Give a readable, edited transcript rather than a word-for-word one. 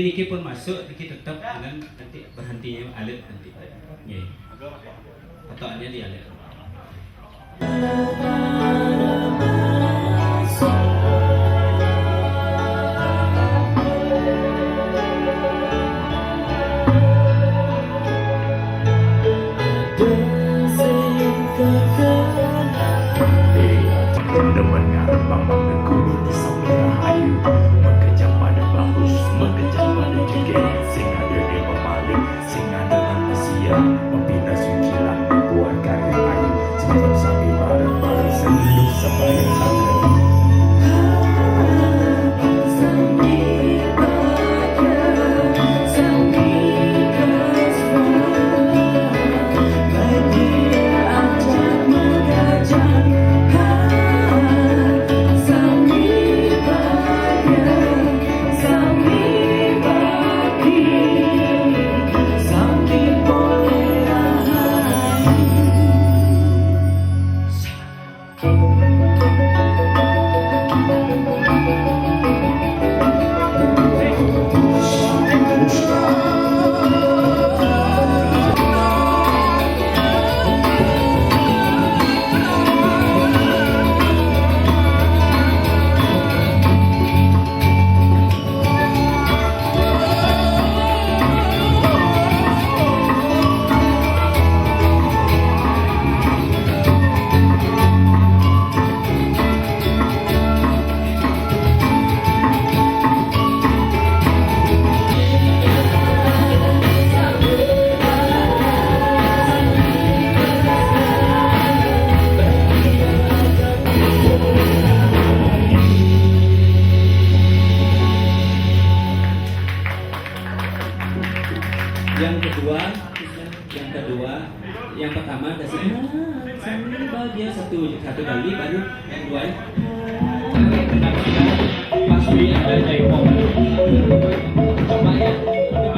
niki pun masuk, niki tetap dengan nanti berhentinya alit nanti. Nggih. Potokannya di alit. Mendengar bambang neguru di sambil rahayu, mengejar pada bagus, mengejar pada jengkel, sing ada di pemaling, sing ada dengan masia, membina sucilan, membuat karya ayu, sebab sambil bareng-bareng selalu sembahyang saja. Yang pertama dasarnya sambil bahagia satu kali, baru yang kedua pasti ada jaipong.